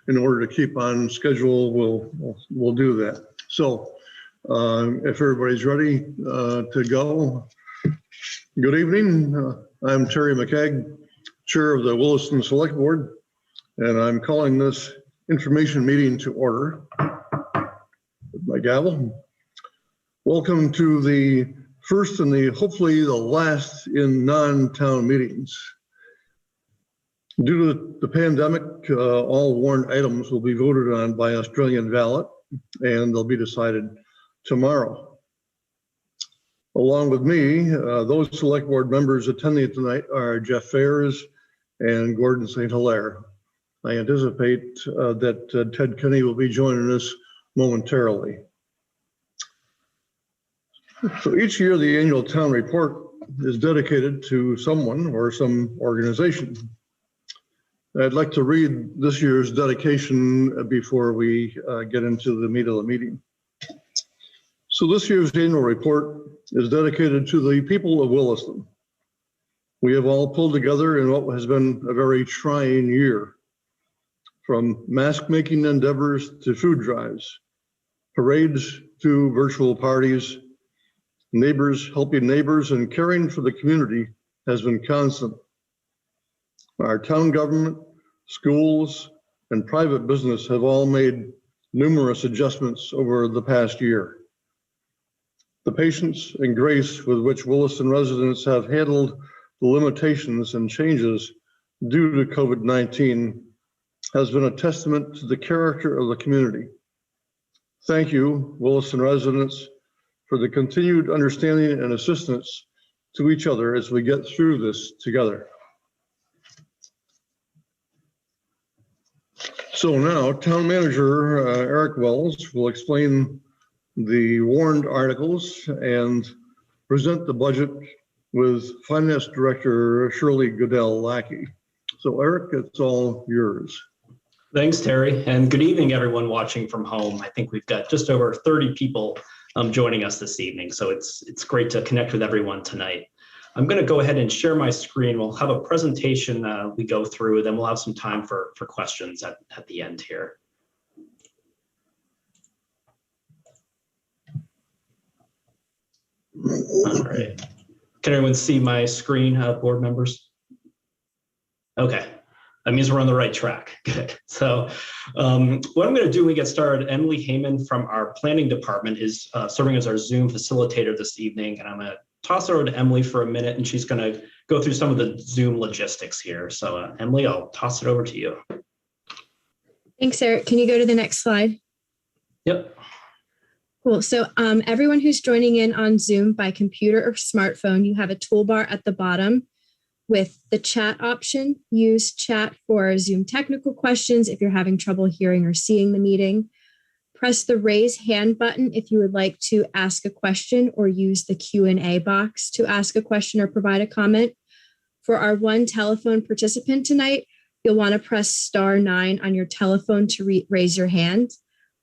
in order to keep on schedule, we'll do that. So if everybody's ready to go, good evening. I'm Terry McCagg, Chair of the Williston Select Board, and I'm calling this information meeting to order with my gavel. Welcome to the first and hopefully the last in non-town meetings. Due to the pandemic, all warrant items will be voted on by Australian ballot, and they'll be decided tomorrow. Along with me, those select board members attending tonight are Jeff Fairs and Gordon St. Hilaire. I anticipate that Ted Kenny will be joining us momentarily. So each year, the annual town report is dedicated to someone or some organization. I'd like to read this year's dedication before we get into the meat of the meeting. So this year's annual report is dedicated to the people of Williston. We have all pulled together in what has been a very trying year, from mask making endeavors to food drives, parades to virtual parties. Neighbors helping neighbors and caring for the community has been constant. Our town government, schools, and private business have all made numerous adjustments over the past year. The patience and grace with which Williston residents have handled the limitations and changes due to COVID-19 has been a testament to the character of the community. Thank you, Williston residents, for the continued understanding and assistance to each other as we get through this together. So now, Town Manager Eric Wells will explain the warrant articles and present the budget with Finance Director Shirley Goodell-Lackey. So Eric, it's all yours. Thanks, Terry, and good evening, everyone watching from home. I think we've got just over 30 people joining us this evening, so it's great to connect with everyone tonight. I'm going to go ahead and share my screen. We'll have a presentation we go through, then we'll have some time for questions at the end here. All right. Can everyone see my screen, board members? Okay. That means we're on the right track. Good. So what I'm going to do when we get started, Emily Heyman from our planning department is serving as our Zoom facilitator this evening, and I'm going to toss it over to Emily for a minute, and she's going to go through some of the Zoom logistics here. So Emily, I'll toss it over to you. Thanks, Eric. Can you go to the next slide? Yep. Cool. So everyone who's joining in on Zoom by computer or smartphone, you have a toolbar at the bottom with the chat option. Use chat for Zoom technical questions if you're having trouble hearing or seeing the meeting. Press the raise hand button if you would like to ask a question, or use the Q&A box to ask a question or provide a comment. For our one telephone participant tonight, you'll want to press *9 on your telephone to raise your hand.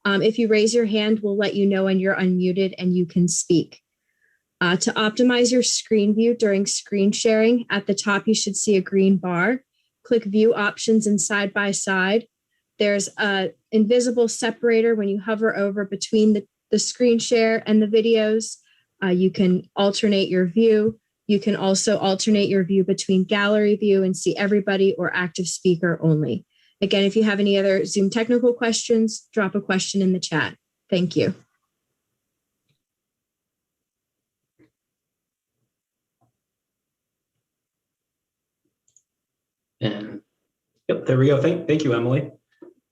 If you raise your hand, we'll let you know when you're unmuted and you can speak. To optimize your screen view during screen sharing, at the top you should see a green bar. Click View Options and Side by Side. There's an invisible separator when you hover over between the screen share and the videos. You can alternate your view. You can also alternate your view between gallery view and see everybody, or active speaker only. Again, if you have any other Zoom technical questions, drop a question in the chat. Thank you. And yep, there we go. Thank you, Emily.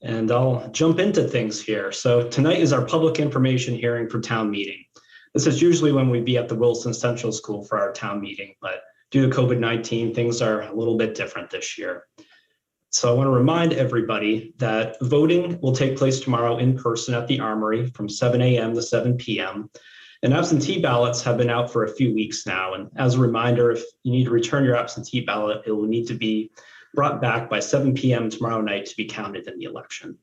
And I'll jump into things here. So tonight is our public information hearing for town meeting. This is usually when we'd be at the Williston Central School for our town meeting, but due to COVID-19, things are a little bit different this year. So I want to remind everybody that voting will take place tomorrow in person at the Armory from 7 a.m. to 7 p.m. And absentee ballots have been out for a few weeks now. And as a reminder, if you need to return your absentee ballot, it will need to be brought back by 7 p.m. tomorrow night to be counted in the election.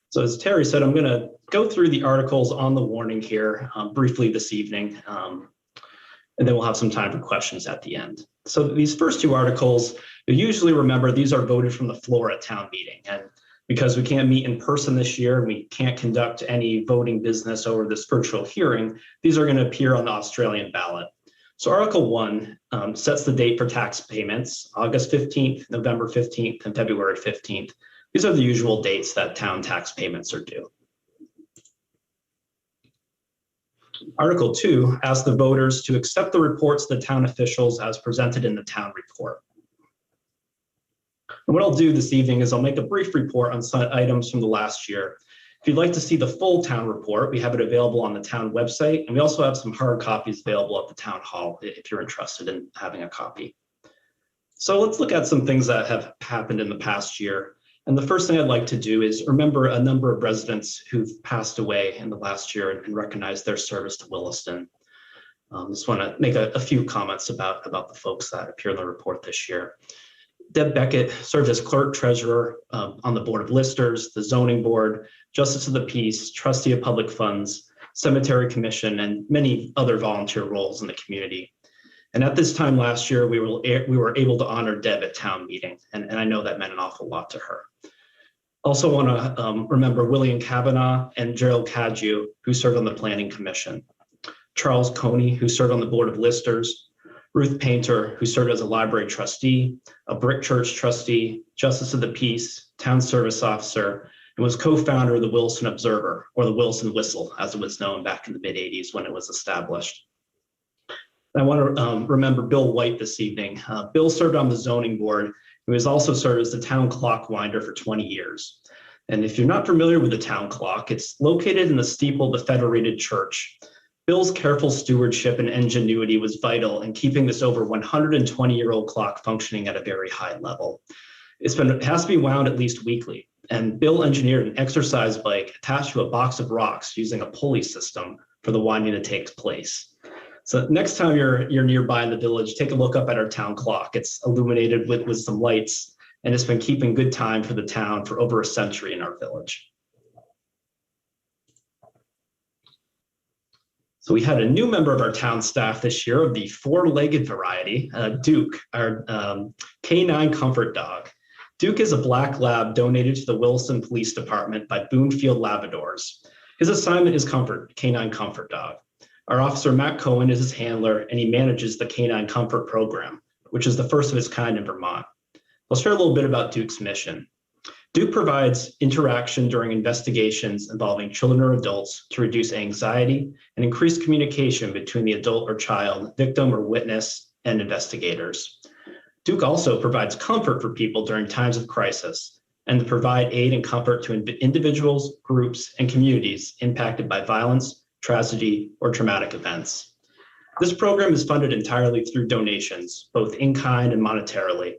So as Terry said, I'm going to go through the articles on the warning here briefly this evening, and then we'll have some time for questions at the end. So these first two articles You'll usually remember these are voted from the floor at town meeting. And because we can't meet in person this year, we can't conduct any voting business over this virtual hearing, these are going to appear on the Australian ballot. So Article 1 sets the date for tax payments, August 15th, November 15th, and February 15th. These are the usual dates that town tax payments are due. Article 2 asks the voters to accept the reports of the town officials as presented in the town report. And what I'll do this evening is I'll make a brief report on some items from the last year. If you'd like to see the full town report, we have it available on the town website, and we also have some hard copies available at the town hall if you're interested in having a copy. So let's look at some things that have happened in the past year. And the first thing I'd like to do is remember a number of residents who've passed away in the last year and recognize their service to Williston. Just want to make a few comments about the folks that appear in the report this year. Deb Beckett served as clerk treasurer on the board of listers, the zoning board, justice of the peace, trustee of public funds, cemetery commission, and many other volunteer roles in the community. And at this time last year, we were able to honor Deb at town meeting, and I know that meant an awful lot to her. Also want to remember William Kavanaugh and Gerald Cadju, who served on the planning commission, Charles Coney, who served on the board of listers, Ruth Painter, who served as a library trustee, a brick church trustee, justice of the peace, town service officer, and was co-founder of the Williston Observer, or the Williston Whistle, as it was known back in the mid-'80s when it was established. I want to remember Bill White this evening. Bill served on the zoning board. He was also served as the town clock winder for 20 years. And if you're not familiar with the town clock, it's located in the steeple of the Federated Church. Bill's careful stewardship and ingenuity was vital in keeping this over 120-year-old clock functioning at a very high level. It has to be wound at least weekly. And Bill engineered an exercise bike attached to a box of rocks using a pulley system for the winding to take place. So next time you're nearby in the village, take a look up at our town clock. It's illuminated with some lights, and it's been keeping good time for the town for over a century in our village. So we had a new member of our town staff this year of the four-legged variety, Duke, our canine comfort dog. Duke is a black lab donated to the Williston Police Department by Boonfield Labradors. His assignment is canine comfort dog. Our officer, Matt Cohen, is his handler, and he manages the Canine Comfort Program, which is the first of its kind in Vermont. I'll share a little bit about Duke's mission. Duke provides interaction during investigations involving children or adults to reduce anxiety and increase communication between the adult or child, victim or witness, and investigators. Duke also provides comfort for people during times of crisis and to provide aid and comfort to individuals, groups, and communities impacted by violence, tragedy, or traumatic events. This program is funded entirely through donations, both in kind and monetarily.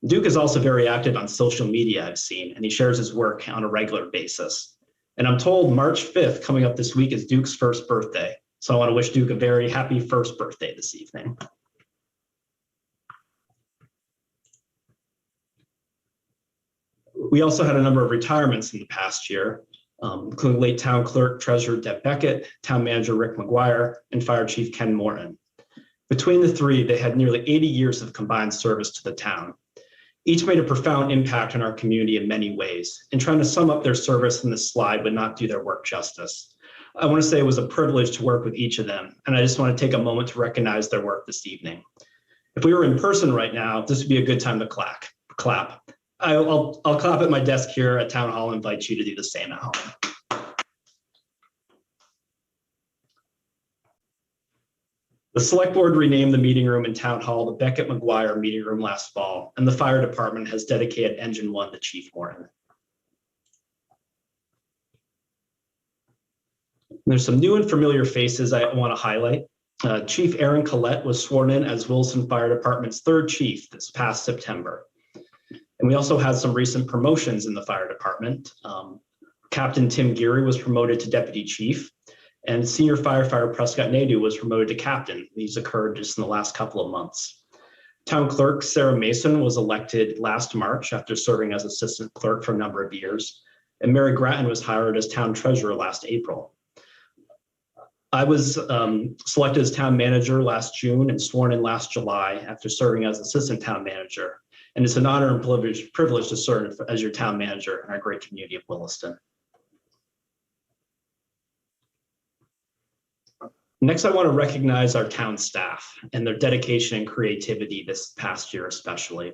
Duke is also very active on social media, I've seen, and he shares his work on a regular basis. And I'm told March 5th, coming up this week, is Duke's first birthday. So I want to wish Duke a very happy first birthday this evening. We also had a number of retirements in the past year, including late town clerk treasurer Deb Beckett, town manager Rick McGuire, and fire chief Ken Morton. Between the three, they had nearly 80 years of combined service to the town. Each made a profound impact on our community in many ways, and trying to sum up their service in this slide would not do their work justice. I want to say it was a privilege to work with each of them, and I just want to take a moment to recognize their work this evening. If we were in person right now, this would be a good time to clap. I'll clap at my desk here at Town Hall and invite you to do the same at home. The select board renamed the meeting room in Town Hall the Beckett McGuire Meeting Room last fall, and the fire department has dedicated Engine 1 to Chief Morton. There's some new and familiar faces I want to highlight. Chief Aaron Collette was sworn in as Williston Fire Department's third chief this past September. And we also had some recent promotions in the fire department. Captain Tim Geary was promoted to deputy chief, and senior firefighter Prescott Nadu was promoted to captain. These occurred just in the last couple of months. Town clerk Sarah Mason was elected last March after serving as assistant clerk for a number of years, and Mary Grattan was hired as town treasurer last April. I was selected as town manager last June and sworn in last July after serving as assistant town manager. and it's an honor and privilege to serve as your town manager in our great community of Williston. Next, I want to recognize our town staff and their dedication and creativity this past year especially.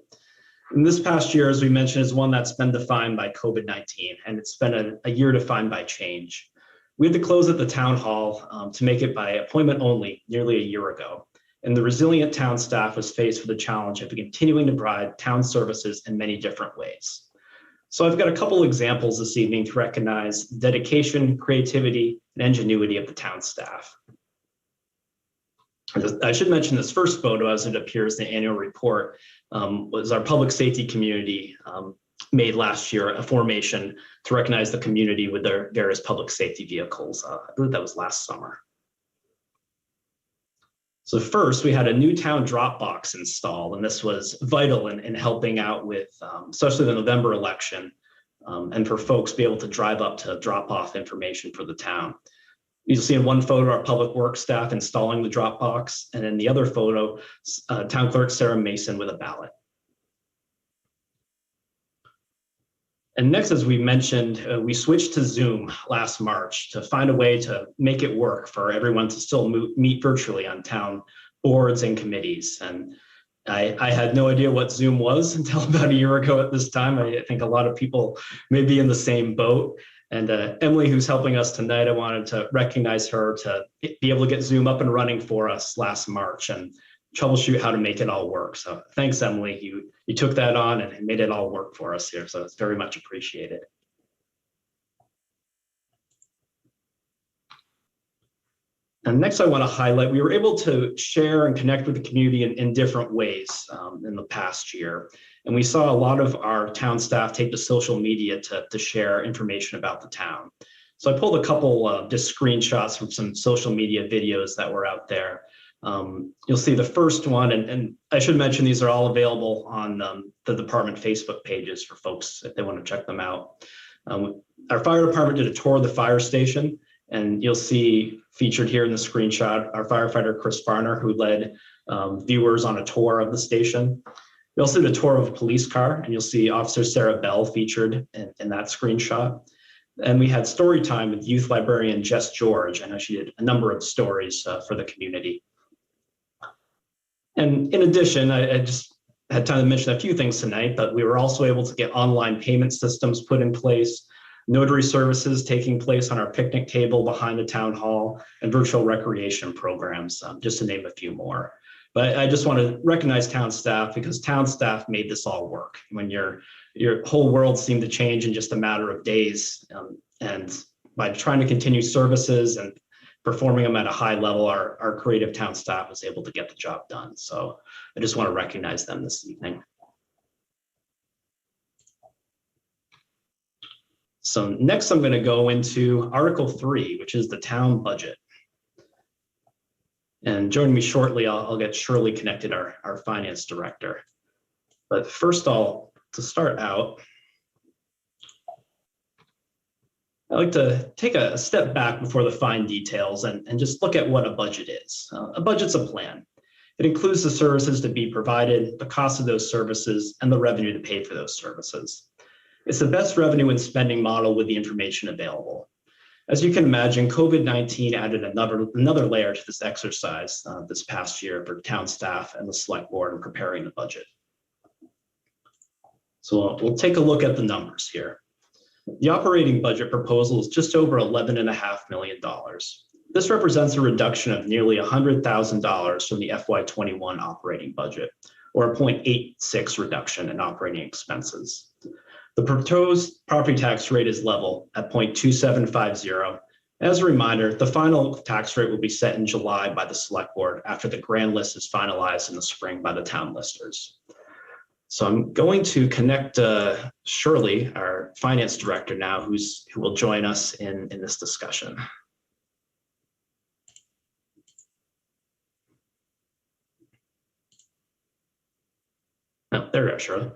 And this past year, as we mentioned, is one that's been defined by COVID-19, and it's been a year defined by change. We had to close at the town hall to make it by appointment only nearly a year ago. And the resilient town staff was faced with the challenge of continuing to provide town services in many different ways. So I've got a couple examples this evening to recognize the dedication, creativity, and ingenuity of the town staff. I should mention this first photo, as it appears in the annual report, was our public safety community made last year a formation to recognize the community with their various public safety vehicles. I believe that was last summer. So first, we had a new town drop box installed, and this was vital in helping out with, especially the November election, and for folks to be able to drive up to drop off information for the town. You'll see in one photo our public works staff installing the drop box, and in the other photo, town clerk Sarah Mason with a ballot. And next, as we mentioned, we switched to Zoom last March to find a way to make it work for everyone to still meet virtually on town boards and committees. And I had no idea what Zoom was until about a year ago at this time. I think a lot of people may be in the same boat. And Emily, who's helping us tonight, I wanted to recognize her to be able to get Zoom up and running for us last March and troubleshoot how to make it all work. So thanks, Emily. You took that on and made it all work for us here. So it's very much appreciated. And next, I want to highlight, we were able to share and connect with the community in different ways in the past year. And we saw a lot of our town staff take to social media to share information about the town. So I pulled a couple of just screenshots from some social media videos that were out there. You'll see the first one, and I should mention these are all available on the department Facebook pages for folks if they want to check them out. Our fire department did a tour of the fire station, and you'll see featured here in the screenshot our firefighter Chris Farner, who led viewers on a tour of the station. We also did a tour of a police car, and you'll see Officer Sarah Bell featured in that screenshot. And we had story time with youth librarian Jess George, and she did a number of stories for the community. And in addition, I just had time to mention a few things tonight, but we were also able to get online payment systems put in place, notary services taking place on our picnic table behind the town hall, and virtual recreation programs, just to name a few more. But I just want to recognize town staff, because town staff made this all work. When your whole world seemed to change in just a matter of days, and by trying to continue services and performing them at a high level, our creative town staff was able to get the job done. So I just want to recognize them this evening. So next I'm going to go into Article 3, which is the town budget. And joining me shortly, I'll get Shirley connected, our finance director. But first, to start out, I like to take a step back before the fine details and just look at what a budget is. A budget's a plan. It includes the services to be provided, the cost of those services, and the revenue to pay for those services. It's the best revenue and spending model with the information available. As you can imagine, COVID-19 added another layer to this exercise this past year for town staff and the select board in preparing the budget. So we'll take a look at the numbers here. The operating budget proposal is just over $11.5 million. This represents a reduction of nearly $100,000 from the FY21 operating budget, or a 0.86 reduction in operating expenses. The proposed property tax rate is level at 0.2750. As a reminder, the final tax rate will be set in July by the select board after the grand list is finalized in the spring by the town listers. So I'm going to connect Shirley, our finance director now, who will join us in this discussion. Oh, there we go, Shirley.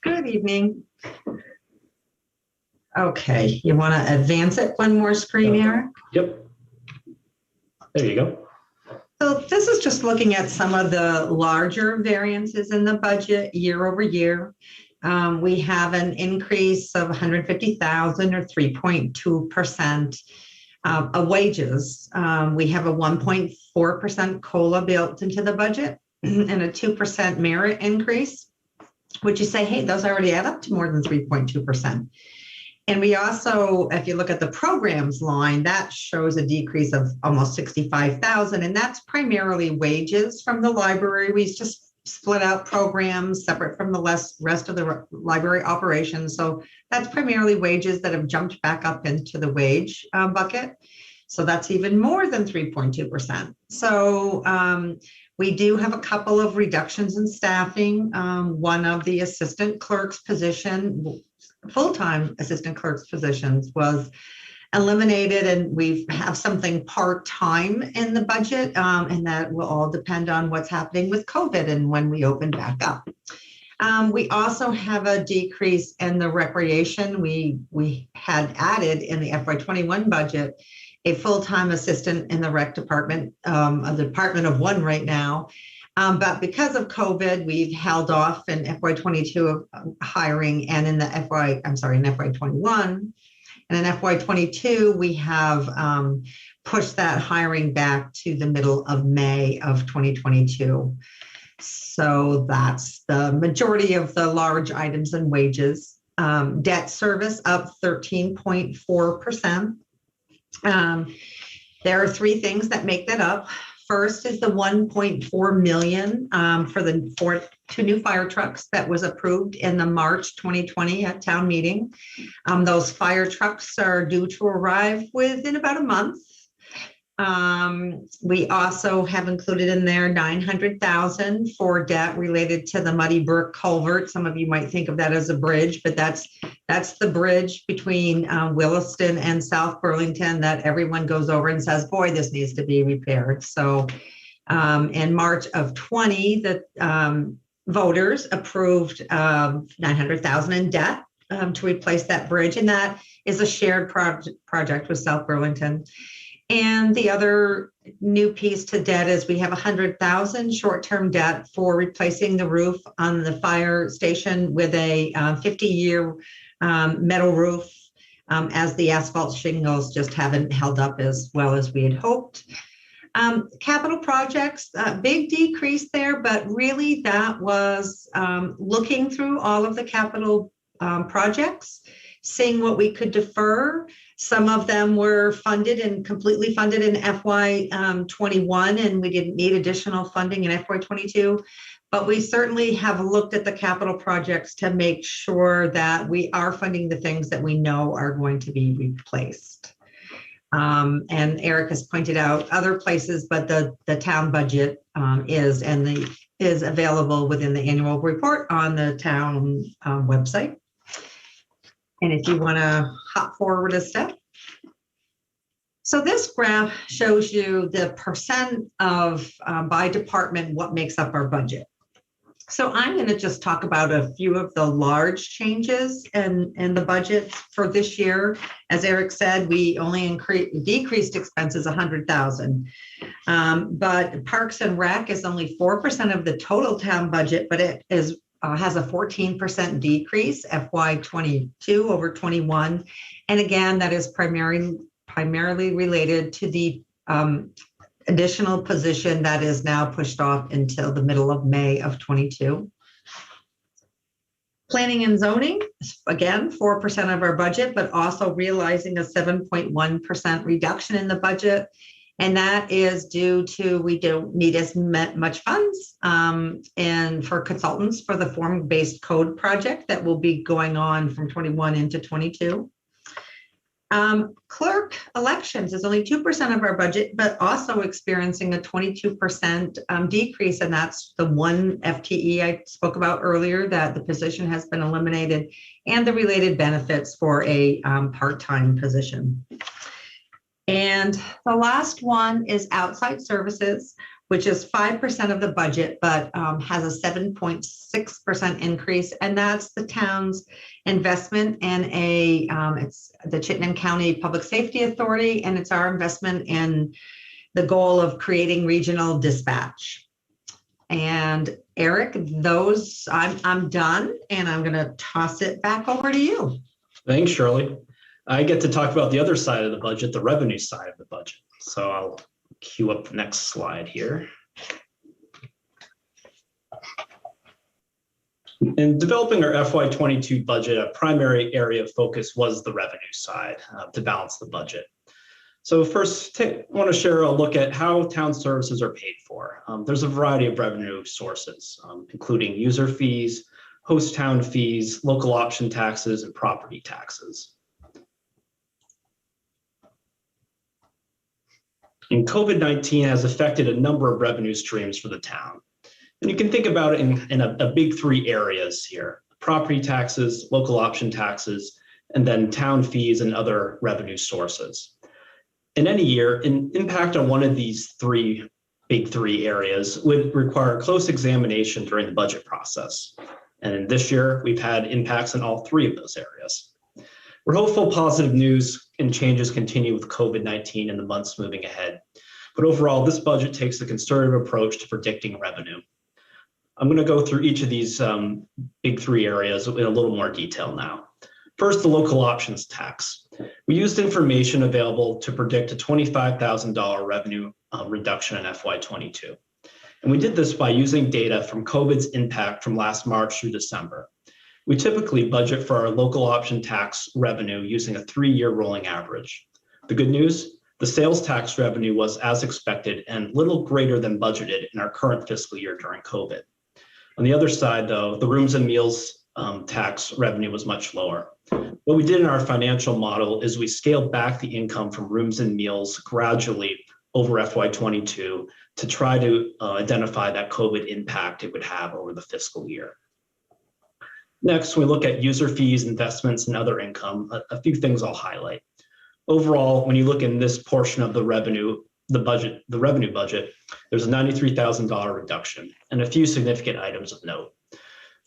Good evening. Okay, you want to advance it one more screen, Eric? Yep. There you go. So this is just looking at some of the larger variances in the budget year over year. We have an increase of 150,000 or 3.2% of wages. We have a 1.4% COLA built into the budget and a 2% merit increase. Would you say, hey, those already add up to more than 3.2%? And we also, if you look at the programs line, that shows a decrease of almost 65,000, and that's primarily wages from the library. We just split out programs separate from the rest of the library operations. So that's primarily wages that have jumped back up into the wage bucket. So that's even more than 3.2%. So we do have a couple of reductions in staffing. One of the assistant clerk's position, full-time assistant clerk's positions, was eliminated, and we have something part-time in the budget, and that will all depend on what's happening with COVID and when we open back up. We also have a decrease in the recreation. We had added in the FY21 budget a full-time assistant in the rec department, a department of one right now. But because of COVID, we've held off in FY22 of hiring, and in FY21. And in FY22, we have pushed that hiring back to the middle of May of 2022. So that's the majority of the large items and wages. Debt service up 13.4%. There are three things that make that up. First is the 1.4 million for the two new fire trucks that was approved in the March 2020 at town meeting. Those fire trucks are due to arrive within about a month. We also have included in there 900,000 for debt related to the Muddy Brook culvert. Some of you might think of that as a bridge, but that's the bridge between Williston and South Burlington that everyone goes over and says, boy, this needs to be repaired. So in March of 20, the voters approved 900,000 in debt to replace that bridge. And that is a shared project with South Burlington. And the other new piece to debt is we have 100,000 short-term debt for replacing the roof on the fire station with a 50-year metal roof, as the asphalt shingles just haven't held up as well as we had hoped. Capital projects, big decrease there, but really that was looking through all of the capital projects, seeing what we could defer. Some of them were funded and completely funded in FY21, and we didn't need additional funding in FY22. But we certainly have looked at the capital projects to make sure that we are funding the things that we know are going to be replaced. And Eric has pointed out other places, but the town budget is available within the annual report on the town website. And if you want to hop forward a step. So this graph shows you the percent of by department, what makes up our budget. So I'm going to just talk about a few of the large changes in the budget for this year. As Eric said, we only decreased expenses 100,000. But Parks and Rec is only 4% of the total town budget, but it is has a 14% decrease, FY22 over 21. And again, that is primarily related to the additional position that is now pushed off until the middle of May of 22. Planning and zoning, again, 4% of our budget, but also realizing a 7.1% reduction in the budget. And that is due to we don't need as much funds and for consultants for the form-based code project that will be going on from 21 into 22. Clerk elections is only 2% of our budget, but also experiencing a 22% decrease. And that's the one FTE I spoke about earlier, that the position has been eliminated, and the related benefits for a part-time position. And the last one is outside services, which is 5% of the budget, but has a 7.6% increase. And that's the town's investment in it's the Chittenden County Public Safety Authority, and it's our investment in the goal of creating regional dispatch. And Eric, I'm done, and I'm going to toss it back over to you. Thanks, Shirley. I get to talk about the other side of the budget, the revenue side of the budget. So I'll cue up the next slide here. In developing our FY22 budget, a primary area of focus was the revenue side to balance the budget. So first, I want to share a look at how town services are paid for. There's a variety of revenue sources, including user fees, host town fees, local option taxes, and property taxes. And COVID-19 has affected a number of revenue streams for the town. And you can think about it in a big three areas here: property taxes, local option taxes, and then town fees and other revenue sources. In any year, an impact on one of these big three areas would require close examination during the budget process. And in this year, we've had impacts in all three of those areas. We're hopeful positive news and changes continue with COVID-19 in the months moving ahead. But overall, this budget takes a conservative approach to predicting revenue. I'm going to go through each of these big three areas in a little more detail now. First, the local options tax. We used information available to predict a $25,000 revenue reduction in FY22. And we did this by using data from COVID's impact from last March through December. We typically budget for our local option tax revenue using a 3-year rolling average. The good news, the sales tax revenue was as expected and little greater than budgeted in our current fiscal year during COVID. On the other side, though, the rooms and meals tax revenue was much lower. What we did in our financial model is we scaled back the income from rooms and meals gradually over FY22 to try to identify that COVID impact it would have over the fiscal year. Next, we look at user fees, investments, and other income. A few things I'll highlight. Overall, when you look in this portion of the revenue budget, there's a $93,000 reduction and a few significant items of note.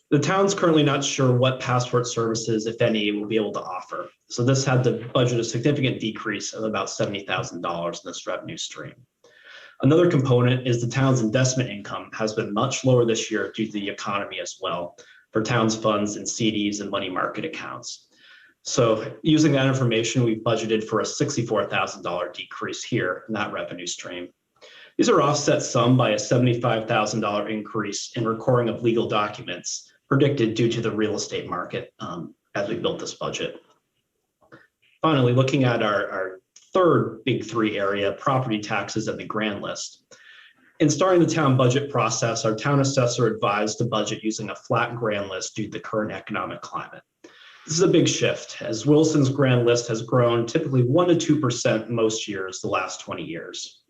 The town's currently not sure what passport services, if any, will be able to offer. So this had to budget a significant decrease of about $70,000 in this revenue stream. Another component is the town's investment income has been much lower this year due to the economy as well, for town's funds and CDs and money market accounts. So using that information, we've budgeted for a $64,000 decrease here in that revenue stream. These are offset some by a $75,000 increase in recording of legal documents predicted due to the real estate market as we built this budget. Finally, looking at our third big three area, property taxes and the grand list. In starting the town budget process, our town assessor advised to budget using a flat grand list due to the current economic climate. This is a big shift, as Williston's grand list has grown typically 1% to 2% most years the last 20 years.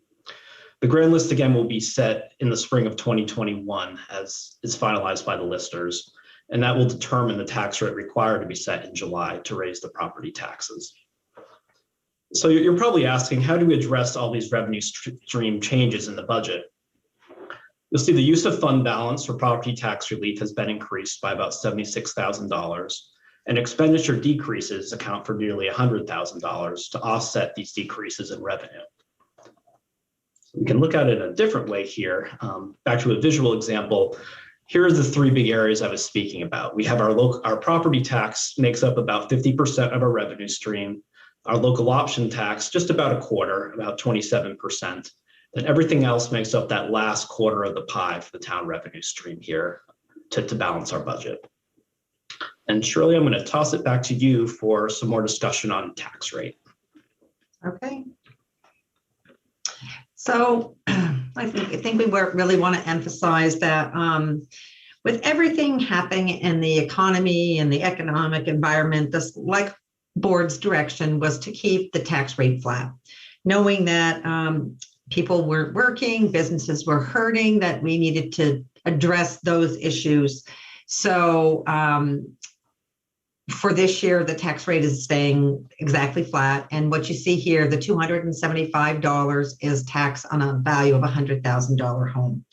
The grand list again will be set in the spring of 2021 as is finalized by the listers, and that will determine the tax rate required to be set in July to raise the property taxes. So you're probably asking, how do we address all these revenue stream changes in the budget? You'll see the use of fund balance for property tax relief has been increased by about $76,000, and expenditure decreases account for nearly $100,000 to offset these decreases in revenue. So we can look at it in a different way here. Back to a visual example. Here are the three big areas I was speaking about. We have our property tax makes up about 50% of our revenue stream. Our local option tax, just about a quarter, about 27%. Then everything else makes up that last quarter of the pie for the town revenue stream here to balance our budget. And Shirley, I'm going to toss it back to you for some more discussion on tax rate. Okay. So I think we really want to emphasize that with everything happening in the economy and the economic environment, this like board's direction was to keep the tax rate flat, knowing that people were working, businesses were hurting, that we needed to address those issues. So For this year, the tax rate is staying exactly flat. And what you see here, the $275 is tax on a value of $100,000 home.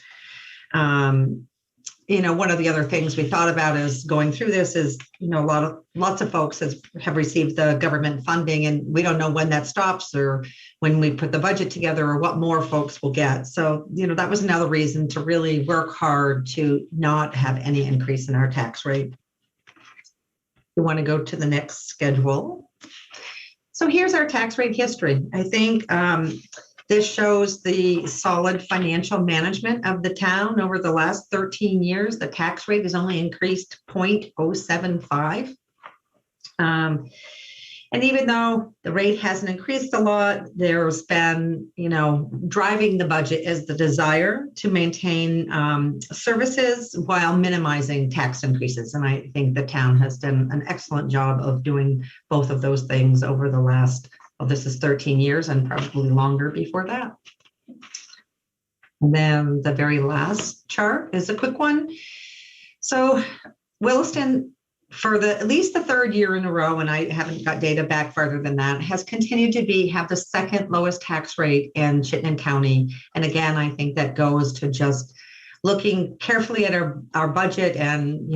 One of the other things we thought about is going through this is, lots of folks have received the government funding, and we don't know when that stops or when we put the budget together or what more folks will get. So, that was another reason to really work hard to not have any increase in our tax rate. You want to go to the next schedule. So here's our tax rate history. I think this shows the solid financial management of the town over the last 13 years. The tax rate has only increased 0.075. And even though the rate hasn't increased a lot, there's been, driving the budget is the desire to maintain services while minimizing tax increases. And I think the town has done an excellent job of doing both of those things over the last, this is 13 years and probably longer before that. And then the very last chart is a quick one. So Williston, for at least the third year in a row, and I haven't got data back farther than that, has continued to have the second lowest tax rate in Chittenden County. And again, I think that goes to just looking carefully at our budget and,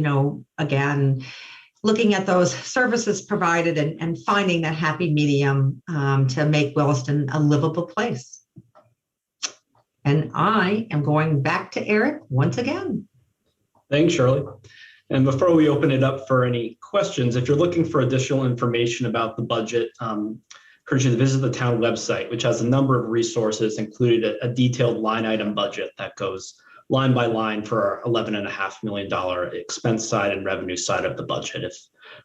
again, looking at those services provided and finding that happy medium to make Williston a livable place. And I am going back to Eric once again. Thanks, Shirley. And before we open it up for any questions, if you're looking for additional information about the budget, I encourage you to visit the town website, which has a number of resources, included a detailed line item budget that goes line by line for our $11.5 million expense side and revenue side of the budget. If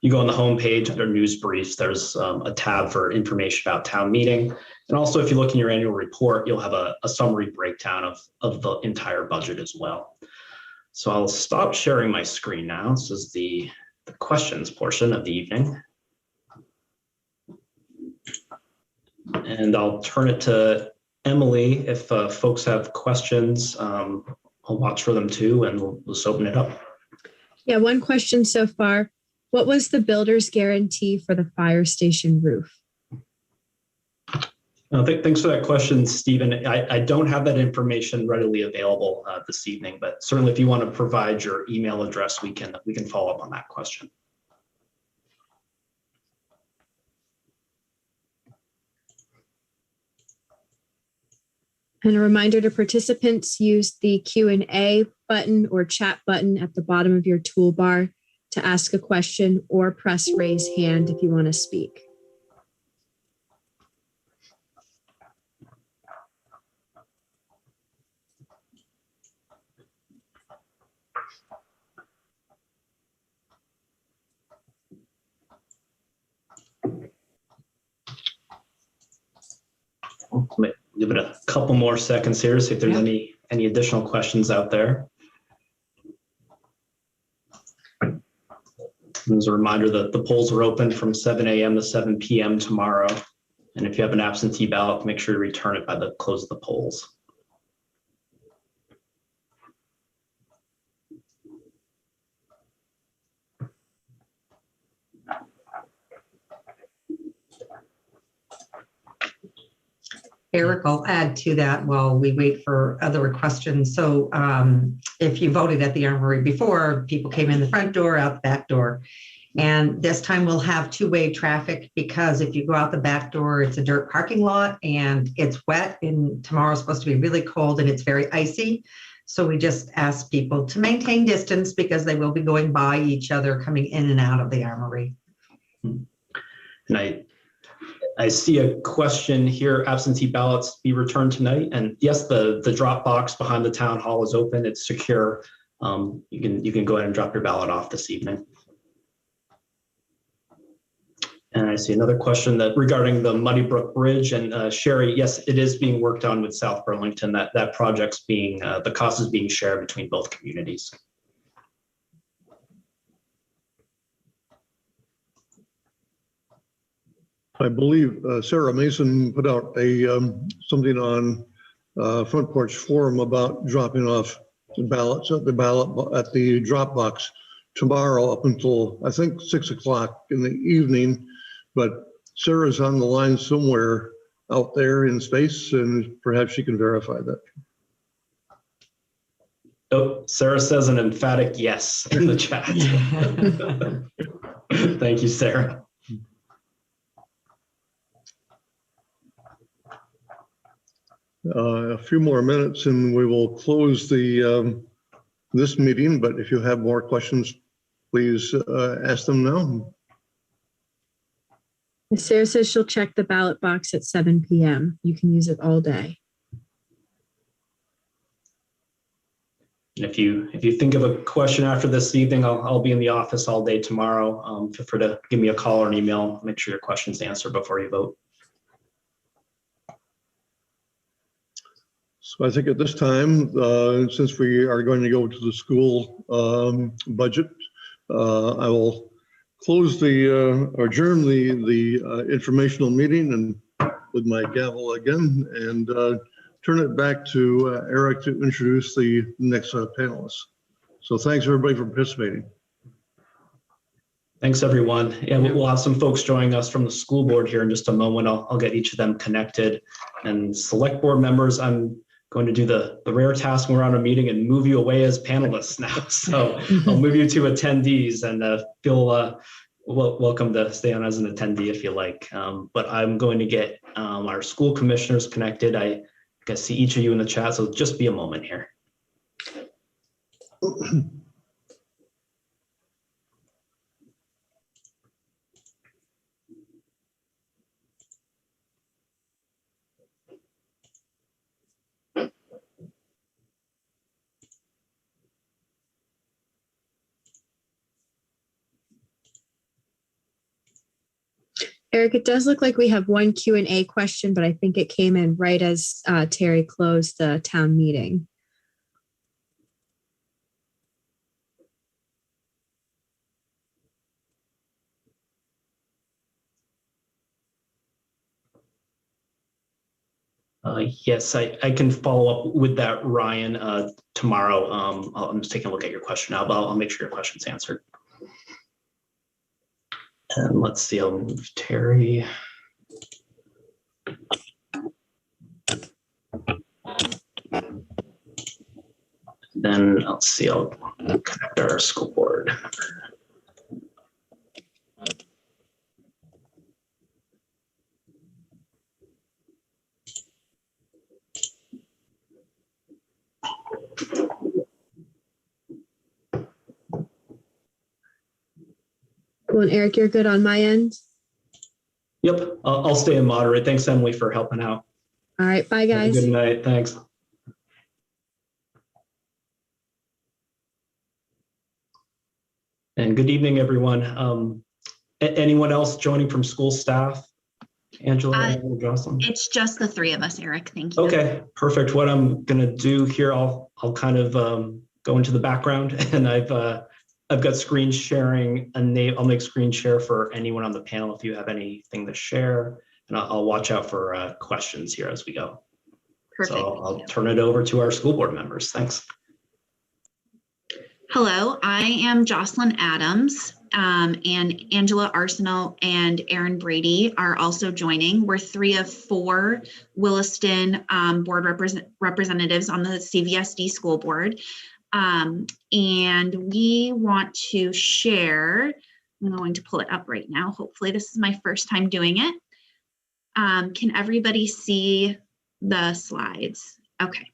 you go on the homepage under news briefs, there's a tab for information about town meeting. And also, if you look in your annual report, you'll have a summary breakdown of the entire budget as well. So I'll stop sharing my screen now. This is the questions portion of the evening. And I'll turn it to Emily. If folks have questions, I'll watch for them too, and we'll just open it up. Yeah, one question so far. What was the builder's guarantee for the fire station roof? Thanks for that question, Stephen. I don't have that information readily available this evening, but certainly if you want to provide your email address, we can follow up on that question. And a reminder to participants, use the Q&A button or chat button at the bottom of your toolbar to ask a question, or press raise hand if you want to speak. Give it a couple more seconds here, see if there's any additional questions out there. As a reminder that the polls are open from 7 a.m. to 7 p.m. tomorrow. And if you have an absentee ballot, make sure to return it by the close of the polls. Eric, I'll add to that while we wait for other questions. So if you voted at the Armory before, people came in the front door, out the back door. And this time we'll have two-way traffic, because if you go out the back door, it's a dirt parking lot and it's wet, and tomorrow's supposed to be really cold and it's very icy. So we just ask people to maintain distance, because they will be going by each other coming in and out of the Armory. And I see a question here, absentee ballots be returned tonight. And yes, the drop box behind the town hall is open. It's secure. You can go ahead and drop your ballot off this evening. And I see another question that regarding the Muddy Brook Bridge, and Sherry, yes, it is being worked on with South Burlington. That project's being, the cost is being shared between both communities. I believe Sarah Mason put out a something on Front Porch Forum about dropping off the ballots at the drop box. tomorrow up until, I think, 6 o'clock in the evening. But Sarah's on the line somewhere out there in space, and perhaps she can verify that. Oh, Sarah says an emphatic yes in the chat. Thank you, Sarah. A few more minutes and we will close the this meeting, but if you have more questions, please ask them now. Sarah says she'll check the ballot box at 7 p.m. You can use it all day. And if you think of a question after this evening, I'll be in the office all day tomorrow. Feel free to give me a call or an email. Make sure your question's answered before you vote. So I think at this time, since we are going to go to the school budget, I will close or adjourn the informational meeting and with my gavel again and turn it back to Eric to introduce the next panelists. So thanks everybody for participating. Thanks, everyone. Yeah, we'll have some folks joining us from the school board here in just a moment. I'll get each of them connected. And select board members, I'm going to do the rare task when we're on a meeting and move you away as panelists now. So I'll move you to attendees and feel welcome to stay on as an attendee if you like. But I'm going to get our school commissioners connected. I can see each of you in the chat, so just be a moment here. Eric, it does look like we have one Q&A question, but I think it came in right as Terry closed the town meeting. Yes, I can follow up with that, Ryan, tomorrow. I'm just taking a look at your question now, but I'll make sure your question's answered. And let's see, I'll move Terry. Then let's see, I'll connect our school board. Cool, and Eric, you're good on my end? Yep, I'll stay and moderate. Thanks, Emily, for helping out. All right, bye guys. Good night, thanks. And good evening, everyone. Anyone else joining from school staff? Angela, Jocelyn? It's just the three of us, Eric. Thank you. Okay, perfect. What I'm gonna do here, I'll kind of go into the background, and I've got screen sharing. I'll make screen share for anyone on the panel if you have anything to share, and I'll watch out for questions here as we go. Perfect. So I'll turn it over to our school board members. Thanks. Hello, I am Jocelyn Adams, and Angela Arsenal and Aaron Brady are also joining. We're 3 of 4 Williston board representatives on the CVSD school board. And we want to share, I'm going to pull it up right now. Hopefully this is my first time doing it. Can everybody see the slides? Okay.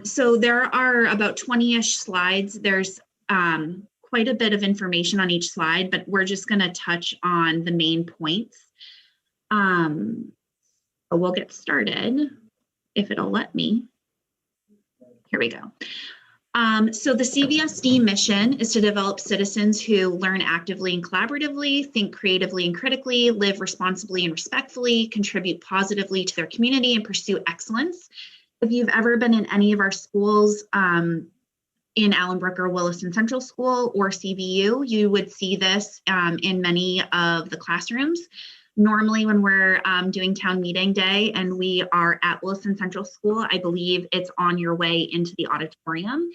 So there are about 20-ish slides. There's quite a bit of information on each slide, but we're just going to touch on the main points. We'll get started if it'll let me. Here we go. So the CVSD mission is to develop citizens who learn actively and collaboratively, think creatively and critically, live responsibly and respectfully, contribute positively to their community, and pursue excellence. If you've ever been in any of our schools in Allenbrook or Williston Central School or CVU, you would see this in many of the classrooms. Normally when we're doing town meeting day and we are at Williston Central School, I believe it's on your way into the auditorium.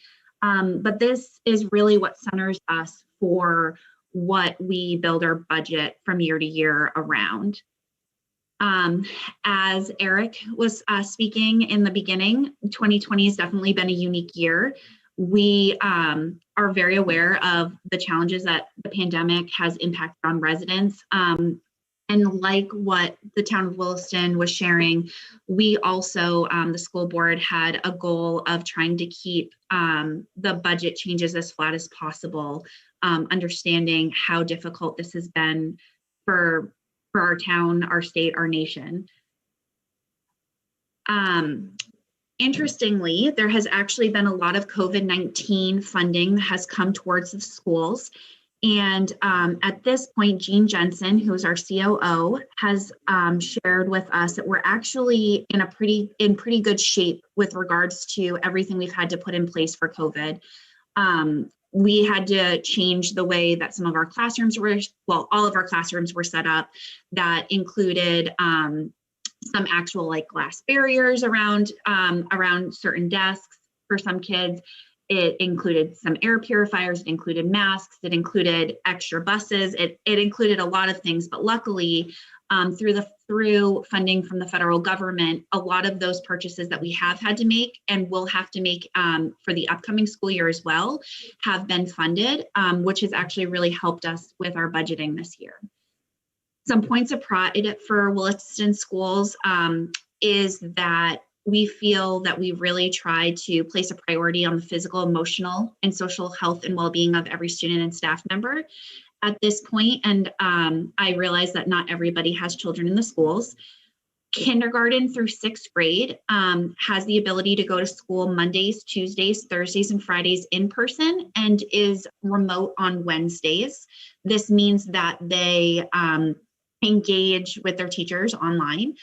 But this is really what centers us for what we build our budget from year to year around. As Eric was speaking in the beginning, 2020 has definitely been a unique year. We are very aware of the challenges that the pandemic has impacted on residents. And like what the town of Williston was sharing, we also, the school board had a goal of trying to keep the budget changes as flat as possible, understanding how difficult this has been for our town, our state, our nation. Interestingly, there has actually been a lot of COVID-19 funding that has come towards the schools. And at this point, Jean Jensen, who's our COO, has shared with us that we're actually in pretty good shape with regards to everything we've had to put in place for COVID. We had to change the way that some of our classrooms were, well, all of our classrooms were set up. That included some actual like glass barriers around certain desks for some kids. It included some air purifiers, it included masks, it included extra buses, it included a lot of things, but luckily through funding from the federal government, a lot of those purchases that we have had to make and will have to make for the upcoming school year as well have been funded, which has actually really helped us with our budgeting this year. Some points of pride for Williston schools is that we feel that we really try to place a priority on the physical, emotional, and social health and well-being of every student and staff member at this point. And I realize that not everybody has children in the schools. Kindergarten through 6th grade has the ability to go to school Mondays, Tuesdays, Thursdays, and Fridays in person and is remote on Wednesdays. This means that they engage with their teachers online.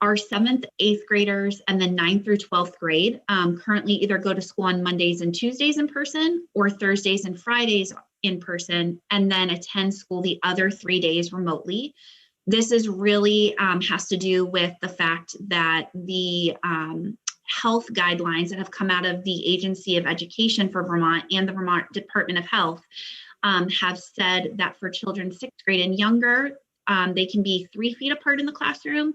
Our 7th, 8th graders, and then 9th through 12th grade currently either go to school on Mondays and Tuesdays in person or Thursdays and Fridays in person, and then attend school the other 3 days remotely. This is really has to do with the fact that the health guidelines that have come out of the Agency of Education for Vermont and the Vermont Department of Health have said that for children 6th grade and younger, they can be 3 feet apart in the classroom.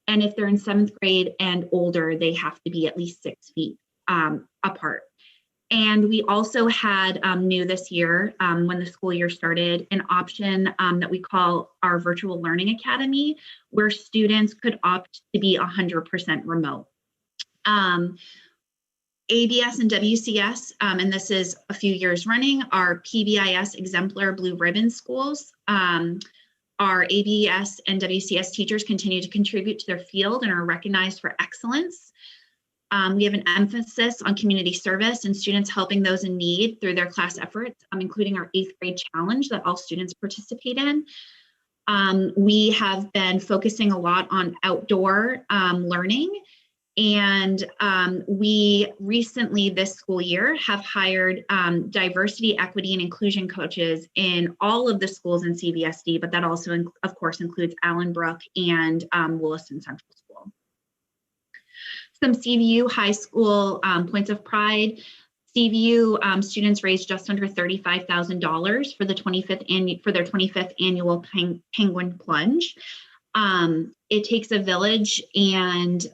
And if they're in 7th grade and older, they have to be at least 6 feet apart. And we also had new this year, when the school year started, an option that we call our Virtual Learning Academy, where students could opt to be 100% remote. ABS and WCS, and this is a few years running, are PBIS exemplar blue ribbon schools. Our ABS and WCS teachers continue to contribute to their field and are recognized for excellence. We have an emphasis on community service and students helping those in need through their class efforts, including our 8th grade challenge that all students participate in. We have been focusing a lot on outdoor learning. And we recently this school year have hired diversity, equity, and inclusion coaches in all of the schools in CVSD, but that also, of course, includes Allenbrook and Williston Central School. Some CVU high school points of pride. CVU students raised just under $35,000 for their 25th annual Penguin Plunge. It takes a village, and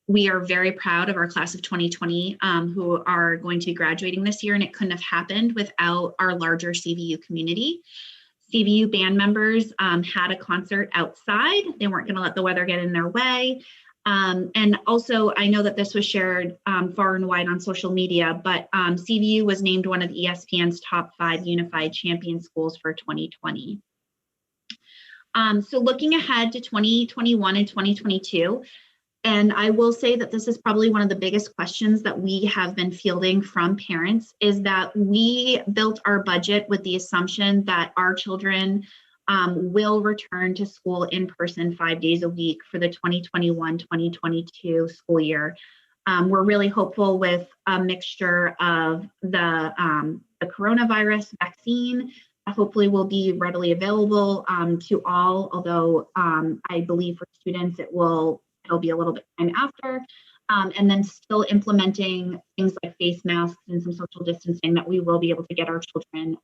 we are very proud of our class of 2020 who are going to be graduating this year, and it couldn't have happened without our larger CVU community. CVU band members had a concert outside. They weren't going to let the weather get in their way. And also, I know that this was shared far and wide on social media, but CVU was named one of ESPN's top 5 unified champion schools for 2020. So looking ahead to 2021 and 2022, and I will say that this is probably one of the biggest questions that we have been fielding from parents, is that we built our budget with the assumption that our children will return to school in person 5 days a week for the 2021-2022 school year. We're really hopeful with a mixture of the coronavirus vaccine. Hopefully will be readily available to all, although I believe for students it'll be a little bit time after. and then still implementing things like face masks and some social distancing, that we will be able to get our children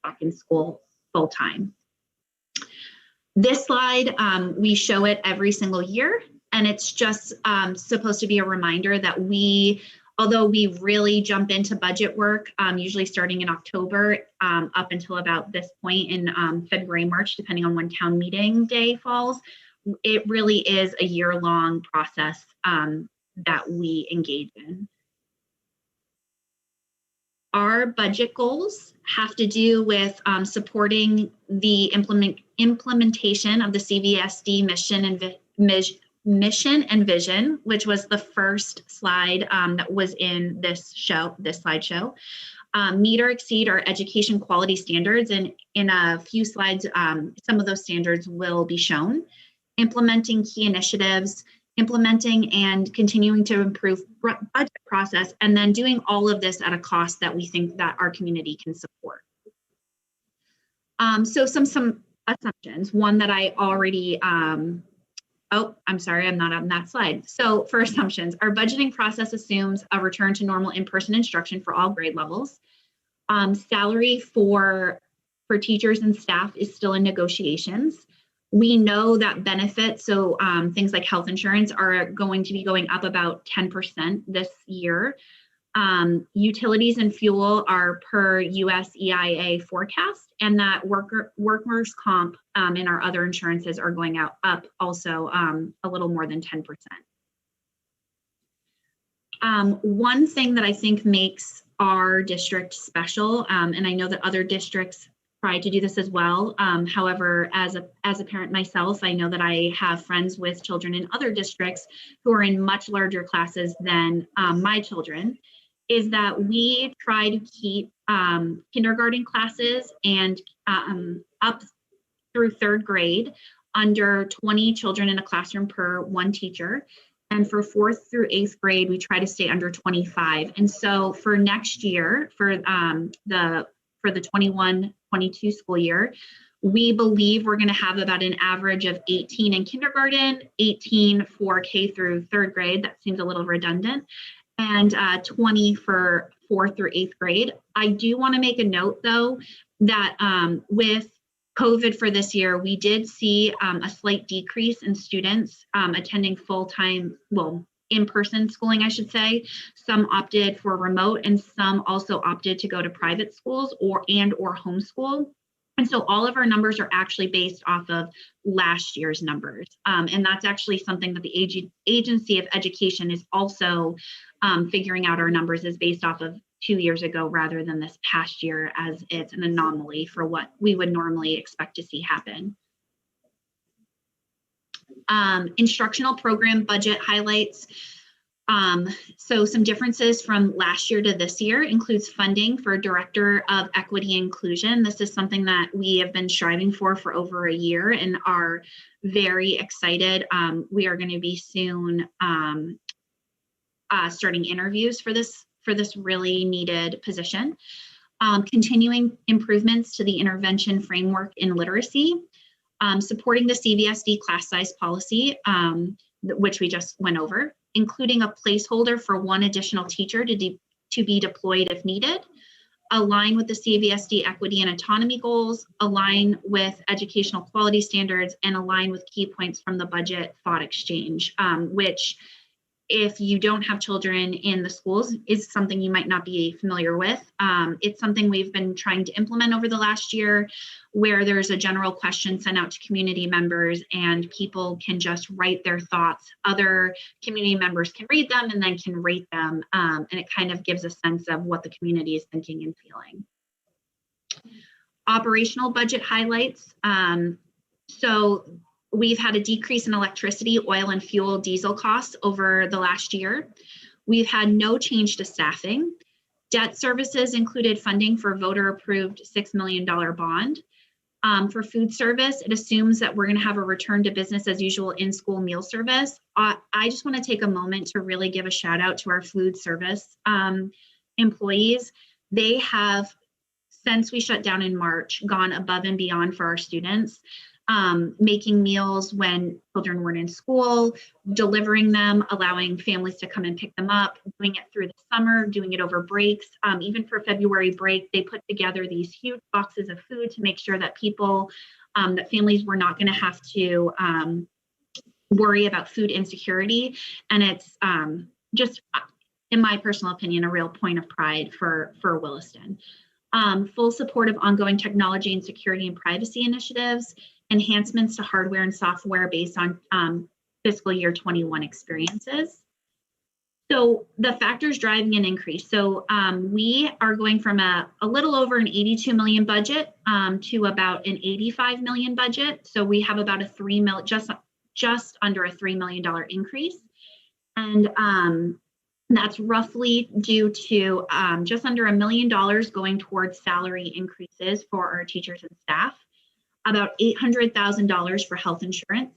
back in school full time. This slide, we show it every single year, and it's just supposed to be a reminder that although we really jump into budget work, usually starting in October up until about this point in February, March, depending on when town meeting day falls, it really is a year-long process that we engage in. Our budget goals have to do with supporting the implementation of the CVSD mission and vision, which was the first slide that was in this slideshow. Meet or exceed our education quality standards, and in a few slides, some of those standards will be shown. Implementing key initiatives, implementing and continuing to improve budget process, and then doing all of this at a cost that we think that our community can support. So some assumptions. One that I already, oh, I'm sorry, I'm not on that slide. So for assumptions, our budgeting process assumes a return to normal in-person instruction for all grade levels. Salary for teachers and staff is still in negotiations. We know that benefits, so things like health insurance, are going to be going up about 10% this year. Utilities and fuel are per US EIA forecast, and that workers' comp and our other insurances are going up also a little more than 10%. One thing that I think makes our district special, and I know that other districts try to do this as well. However, as a parent myself, I know that I have friends with children in other districts who are in much larger classes than my children, is that we try to keep kindergarten classes and up through third grade under 20 children in a classroom per one teacher. And for 4th through 8th grade, we try to stay under 25. And so for next year, for the 21-22 school year, we believe we're going to have about an average of 18 in kindergarten, 18 for K through 3rd grade. That seems a little redundant, and 20 for 4th through 8th grade. I do want to make a note, though, that with COVID for this year, we did see a slight decrease in students attending full-time, well, in-person schooling, I should say. Some opted for remote, and some also opted to go to private schools or homeschool. And so all of our numbers are actually based off of last year's numbers. And that's actually something that the Agency of Education is also figuring out. Our numbers is based off of 2 years ago rather than this past year, as it's an anomaly for what we would normally expect to see happen. Instructional program budget highlights. So some differences from last year to this year includes funding for Director of Equity and Inclusion. This is something that we have been striving for over a year and are very excited. We are going to be soon starting interviews for this really needed position. Continuing improvements to the intervention framework in literacy. Supporting the CVSD class size policy, which we just went over, including a placeholder for one additional teacher to be deployed if needed, align with the CVSD equity and autonomy goals, align with educational quality standards, and align with key points from the budget thought exchange, which, if you don't have children in the schools, is something you might not be familiar with. It's something we've been trying to implement over the last year, where there's a general question sent out to community members and people can just write their thoughts. Other community members can read them and then can rate them. And it kind of gives a sense of what the community is thinking and feeling. Operational budget highlights. So we've had a decrease in electricity, oil, and fuel diesel costs over the last year. We've had no change to staffing. Debt services included funding for voter-approved $6 million bond. For food service, it assumes that we're going to have a return to business as usual in-school meal service. I just want to take a moment to really give a shout out to our food service employees. They have, since we shut down in March, gone above and beyond for our students. making meals when children weren't in school, delivering them, allowing families to come and pick them up, doing it through the summer, doing it over breaks. Even for February break, they put together these huge boxes of food to make sure that people, that families were not going to have to worry about food insecurity. And it's just, in my personal opinion, a real point of pride for Williston. Full support of ongoing technology and security and privacy initiatives, enhancements to hardware and software based on fiscal year 21 experiences. So the factors driving an increase. So we are going from a little over an 82 million budget to about an 85 million budget. So we have about a just under a $3 million increase. And that's roughly due to just under $1 million going towards salary increases for our teachers and staff, about $800,000 for health insurance,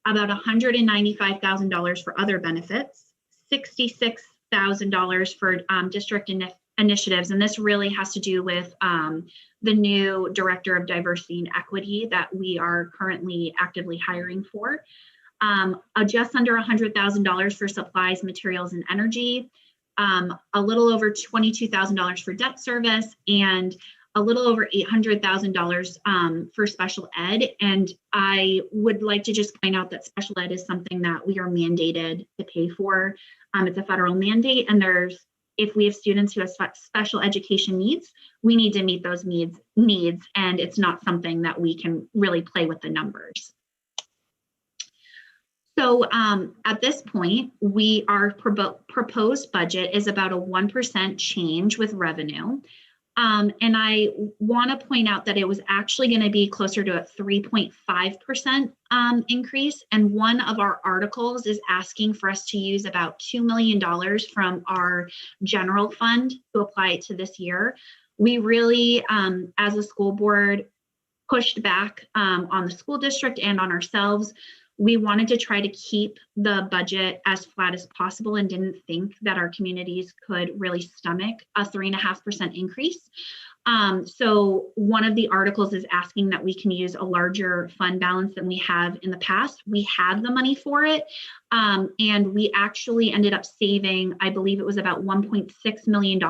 about $195,000 for other benefits, $66,000 for district initiatives. And this really has to do with the new director of diversity and equity that we are currently actively hiring for. Just under $100,000 for supplies, materials, and energy, a little over $22,000 for debt service, and a little over $800,000 for special ed. And I would like to just point out that special ed is something that we are mandated to pay for. It's a federal mandate, and if we have students who have special education needs, we need to meet those needs, and it's not something that we can really play with the numbers. So at this point, our proposed budget is about a 1% change with revenue. And I want to point out that it was actually going to be closer to a 3.5% increase. And one of our articles is asking for us to use about $2 million from our general fund to apply it to this year. We really, as a school board, pushed back on the school district and on ourselves. We wanted to try to keep the budget as flat as possible and didn't think that our communities could really stomach a 3.5% increase. So one of the articles is asking that we can use a larger fund balance than we have in the past. We have the money for it. And we actually ended up saving, I believe it was about $1.6 million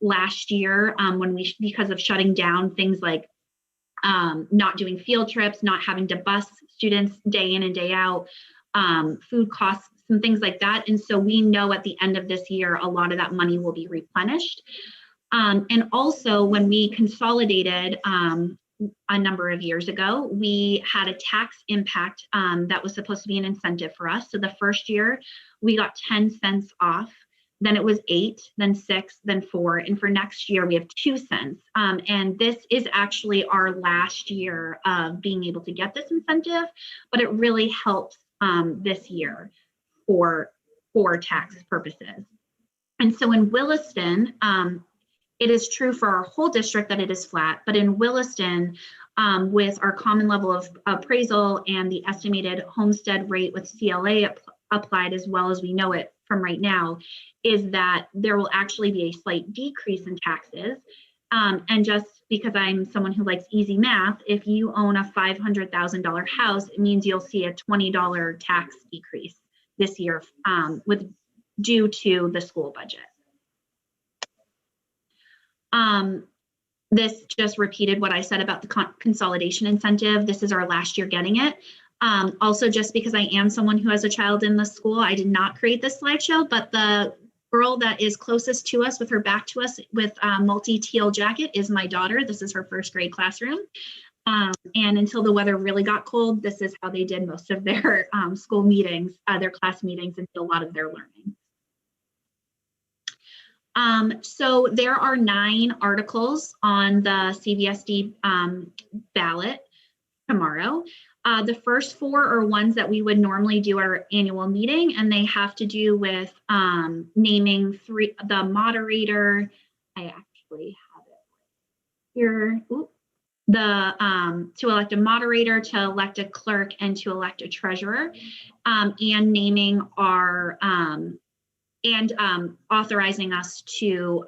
last year because of shutting down things like not doing field trips, not having to bus students day in and day out, food costs and things like that. And so we know at the end of this year, a lot of that money will be replenished. And also when we consolidated a number of years ago, we had a tax impact that was supposed to be an incentive for us. So the first year we got 10 cents off. Then it was 8, then 6, then 4. And for next year, we have 2 cents. And this is actually our last year of being able to get this incentive, but it really helps this year for tax purposes. And so in Williston, it is true for our whole district that it is flat, but in Williston, with our common level of appraisal and the estimated homestead rate with CLA applied as well as we know it from right now, is that there will actually be a slight decrease in taxes. And just because I'm someone who likes easy math, if you own a $500,000 house, it means you'll see a $20 tax decrease this year due to the school budget. This just repeated what I said about the consolidation incentive. This is our last year getting it. Also, just because I am someone who has a child in the school, I did not create this slideshow, but the girl that is closest to us with her back to us with a multi-teal jacket is my daughter. This is her first grade classroom. And until the weather really got cold, this is how they did most of their school meetings, their class meetings, and a lot of their learning. So there are 9 articles on the CVSD ballot tomorrow. The first 4 are ones that we would normally do our annual meeting, and they have to do with naming the moderator. I actually have it here. Ooh. To elect a moderator, to elect a clerk, and to elect a treasurer, and naming our authorizing us to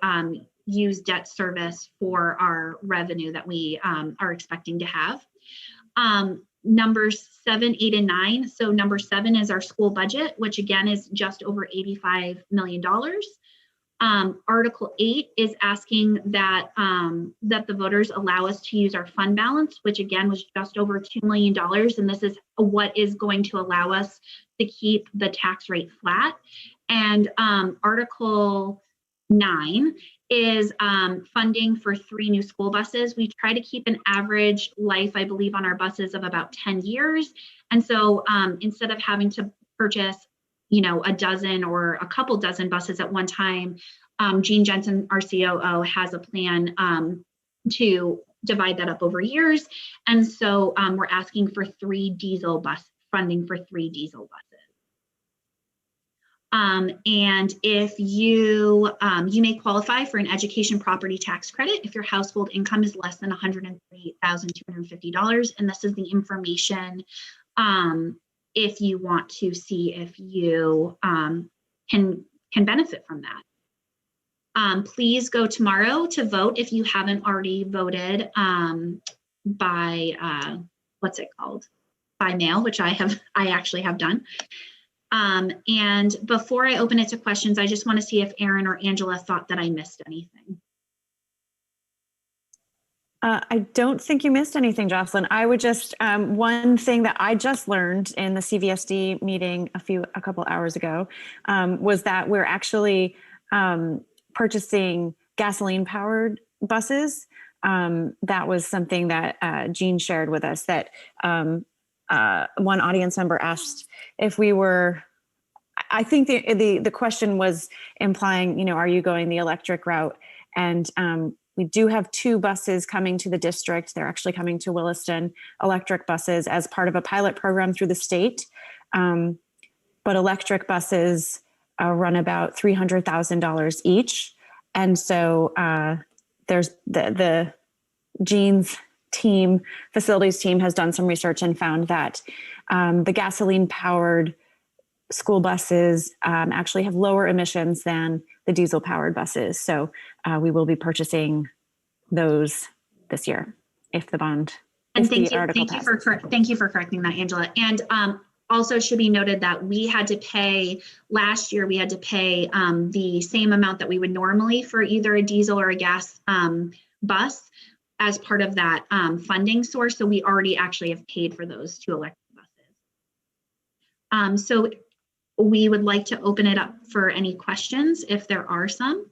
use debt service for our revenue that we are expecting to have. numbers 7, 8, and 9. So number 7 is our school budget, which again is just over $85 million. Article 8 is asking that that the voters allow us to use our fund balance, which again was just over $2 million. And this is what is going to allow us to keep the tax rate flat. And Article 9 is funding for 3 new school buses. We try to keep an average life, I believe, on our buses of about 10 years. And so instead of having to purchase, a dozen or a couple dozen buses at one time, Jean Jensen, our COO, has a plan to divide that up over years. And so we're asking for 3 diesel bus funding for 3 diesel buses. And if you may qualify for an education property tax credit if your household income is less than $138,250. And this is the information if you want to see if you can benefit from that. Please go tomorrow to vote if you haven't already voted by what's it called? By mail, which I actually have done. And before I open it to questions, I just want to see if Erin or Angela thought that I missed anything. I don't think you missed anything, Jocelyn. I would just, one thing that I just learned in the CVSD meeting a couple hours ago was that we're actually purchasing gasoline powered buses. That was something that Jean shared with us, that one audience member asked if we were, I think the question was implying, are you going the electric route? And we do have 2 buses coming to the district. They're actually coming to Williston, electric buses, as part of a pilot program through the state. But electric buses run about $300,000 each. And so there's the Jean's team, facilities team, has done some research and found that the gasoline powered school buses actually have lower emissions than the diesel powered buses. So we will be purchasing those this year if the bond. And thank you for correcting that, Angela. And also should be noted that last year we had to pay the same amount that we would normally for either a diesel or a gas bus as part of that funding source. So we already actually have paid for those 2 electric buses. So we would like to open it up for any questions if there are some.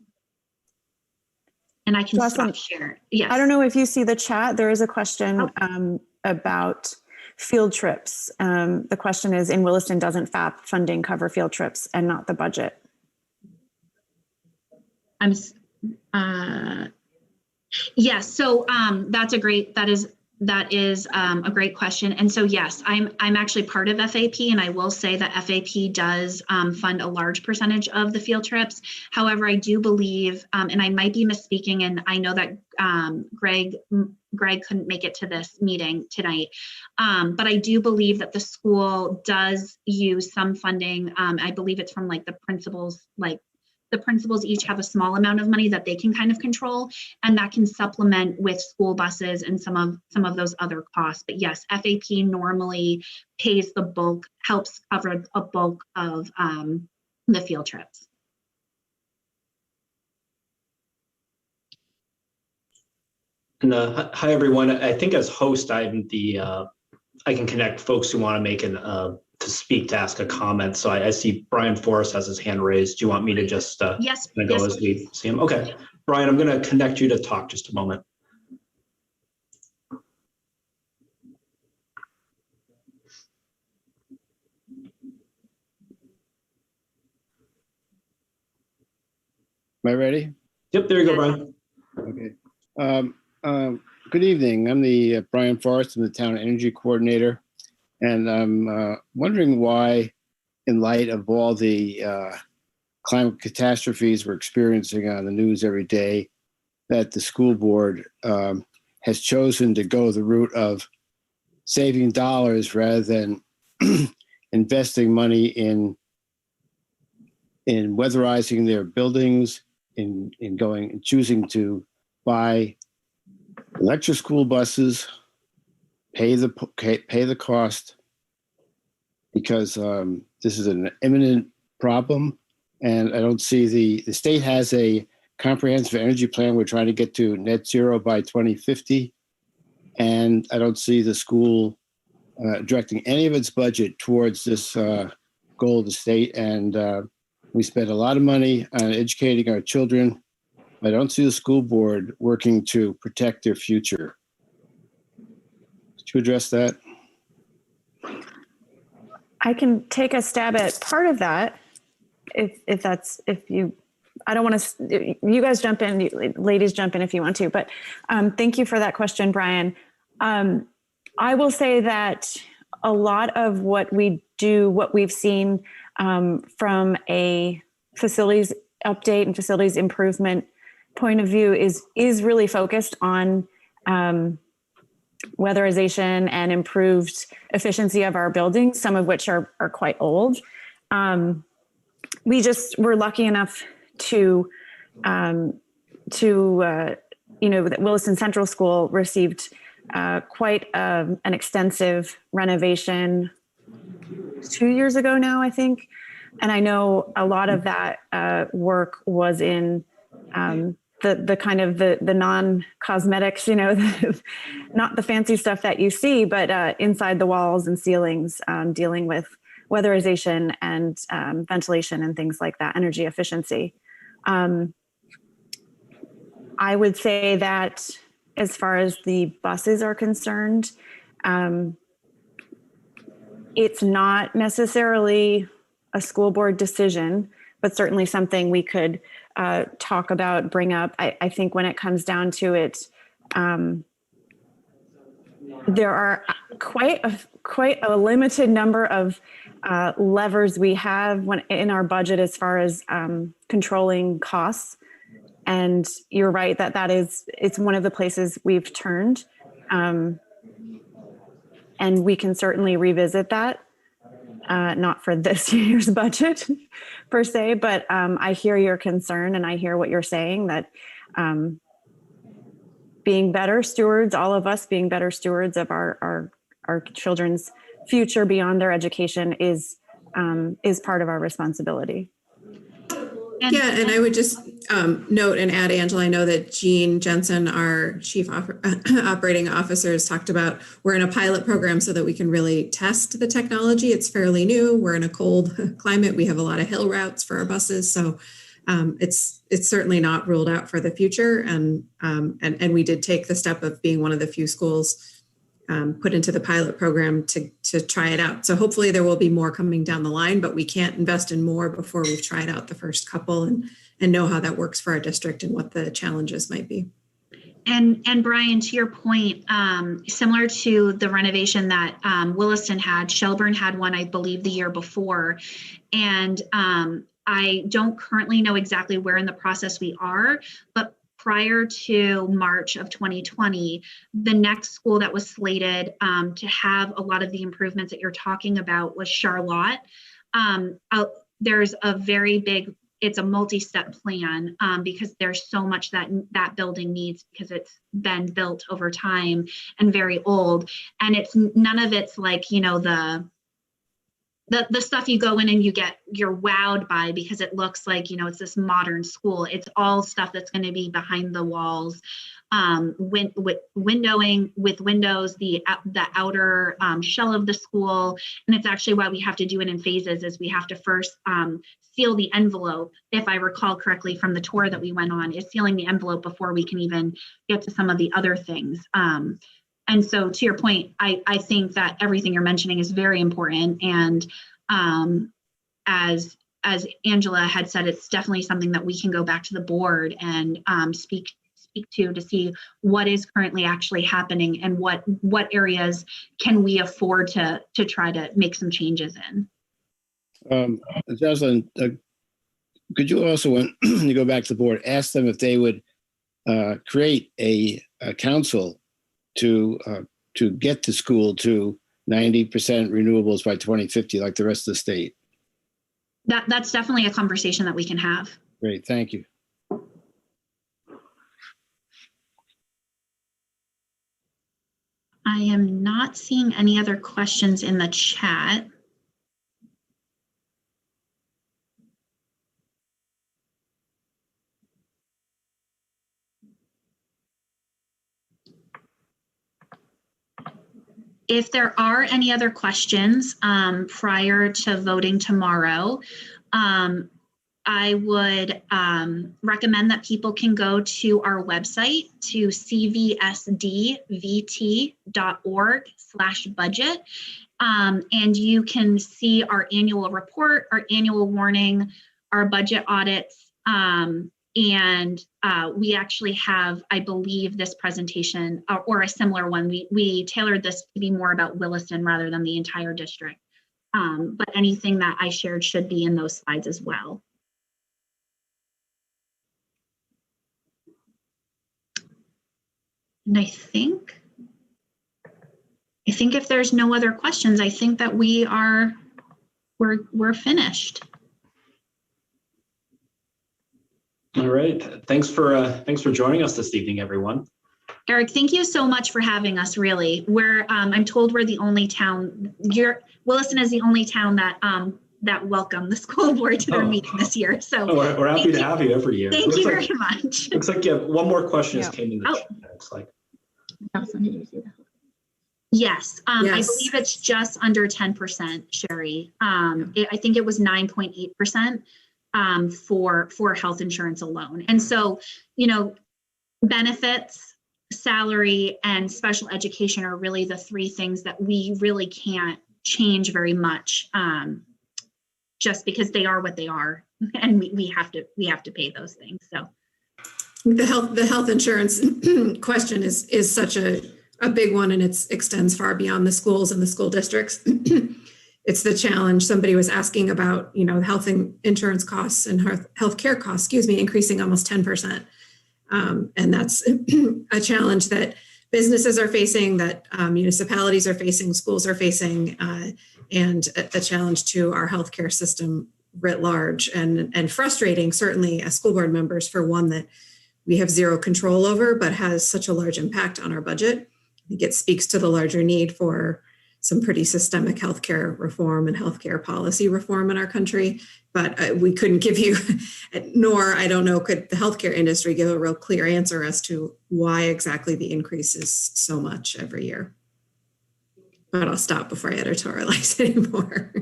And I can stop share. Yes. I don't know if you see the chat. There is a question about field trips. The question is, in Williston, doesn't FAP funding cover field trips and not the budget? Yes. So that is a great question. And so, yes, I'm actually part of FAP, and I will say that FAP does fund a large percentage of the field trips. However, I do believe, and I might be misspeaking, and I know that Greg couldn't make it to this meeting tonight, but I do believe that the school does use some funding. I believe it's from the principals, the principals each have a small amount of money that they can kind of control, and that can supplement with school buses and some of those other costs. But yes, FAP normally pays the bulk, helps cover a bulk of the field trips. And, hi everyone. I think as host, I'm I can connect folks who want to make to speak, to ask a comment. So I see Brian Forrest has his hand raised. Do you want me to just yes, go as we see him? Okay, Brian, I'm going to connect you to talk just a moment. Am I ready? Yep, there you go, Brian. Okay. Good evening. I'm the Brian Forrest. I'm the Town Energy Coordinator. And I'm wondering why, in light of all the climate catastrophes we're experiencing on the news every day, that the school board has chosen to go the route of saving dollars rather than investing money in weatherizing their buildings, in choosing to buy electric school buses, pay the cost, because this is an imminent problem, and I don't see the state has a comprehensive energy plan. We're trying to get to net zero by 2050, and I don't see the school directing any of its budget towards this goal of the state. And we spend a lot of money on educating our children. I don't see the school board working to protect their future. Could you address that? I can take a stab at part of that. I don't want to, you guys jump in, ladies jump in if you want to, but thank you for that question, Brian. I will say that a lot of what we do, what we've seen from a facilities update and facilities improvement point of view is really focused on weatherization and improved efficiency of our buildings, some of which are quite old. We're lucky enough to that Williston Central School received quite an extensive renovation 2 years ago now, I think. And I know a lot of that work was in the kind of the non-cosmetics, not the fancy stuff that you see, but inside the walls and ceilings, dealing with weatherization and ventilation and things like that, energy efficiency. I would say that as far as the buses are concerned, it's not necessarily a school board decision, but certainly something we could talk about, bring up. I think when it comes down to it, there are quite a limited number of levers we have in our budget as far as controlling costs. And you're right that it's one of the places we've turned. And we can certainly revisit that, not for this year's budget per se, but I hear your concern and I hear what you're saying, that being better stewards, all of us being better stewards of our children's future beyond their education is part of our responsibility. And I would just note and add, Angela, I know that Jean Jensen, our chief operating officer, has talked about we're in a pilot program so that we can really test the technology. It's fairly new. We're in a cold climate. We have a lot of hill routes for our buses. So it's certainly not ruled out for the future. And we did take the step of being one of the few schools put into the pilot program to try it out. So hopefully there will be more coming down the line, but we can't invest in more before we've tried out the first couple and know how that works for our district and what the challenges might be. And Brian, to your point, similar to the renovation that Williston had, Shelburne had one, I believe, the year before. And I don't currently know exactly where in the process we are, but prior to March of 2020, the next school that was slated to have a lot of the improvements that you're talking about was Charlotte. There's a very big, it's a multi-step plan because there's so much that building needs because it's been built over time and very old. And it's none of it's like, the stuff you go in and you're wowed by because it looks like, it's this modern school. It's all stuff that's going to be behind the walls, with windowing, with windows, the outer shell of the school. And it's actually why we have to do it in phases, is we have to first seal the envelope, if I recall correctly from the tour that we went on, is sealing the envelope before we can even get to some of the other things. And so to your point, I think that everything you're mentioning is very important. And as Angela had said, it's definitely something that we can go back to the board and speak to see what is currently actually happening and what areas can we afford to try to make some changes in. Jocelyn, could you also, when you go back to the board, ask them if they would create a council to get the school to 90% renewables by 2050, like the rest of the state? That's definitely a conversation that we can have. Great, thank you. I am not seeing any other questions in the chat. If there are any other questions prior to voting tomorrow, I would recommend that people can go to our website to cvsdvt.org/budget. And you can see our annual report, our annual warning, our budget audits. And we actually have, I believe, this presentation or a similar one. We tailored this to be more about Williston rather than the entire district. But anything that I shared should be in those slides as well. And I think if there's no other questions, I think that we're finished. All right. Thanks for joining us this evening, everyone. Eric, thank you so much for having us. Really, I'm told we're the only town. Williston is the only town that welcomed the school board to their meeting this year. So we're happy to have you every year. Thank you very much. Looks like you have one more question just came in the chat. Looks like. Yes, I believe it's just under 10%, Sherry. I think it was 9.8% for health insurance alone. And so, benefits, salary, and special education are really the three things that we really can't change very much, just because they are what they are, and we have to pay those things. So. The health insurance question is such a big one, and it extends far beyond the schools and the school districts. It's the challenge. Somebody was asking about, health insurance costs and healthcare costs, increasing almost 10%. And that's a challenge that businesses are facing, that municipalities are facing, schools are facing, and a challenge to our healthcare system writ large, and frustrating, certainly as school board members, for one that we have zero control over, but has such a large impact on our budget. I think it speaks to the larger need for some pretty systemic healthcare reform and healthcare policy reform in our country. But we couldn't give you, nor I don't know, could the healthcare industry give a real clear answer as to why exactly the increase is so much every year. But I'll stop before I editorialize anymore.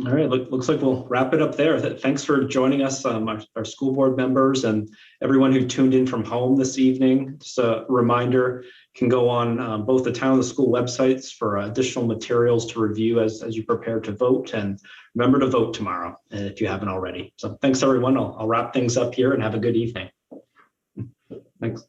All right, looks like we'll wrap it up there. Thanks for joining us, our school board members and everyone who tuned in from home this evening. Just a reminder, you can go on both the town and the school websites for additional materials to review as you prepare to vote. And remember to vote tomorrow if you haven't already. So thanks, everyone. I'll wrap things up here and have a good evening. Thanks.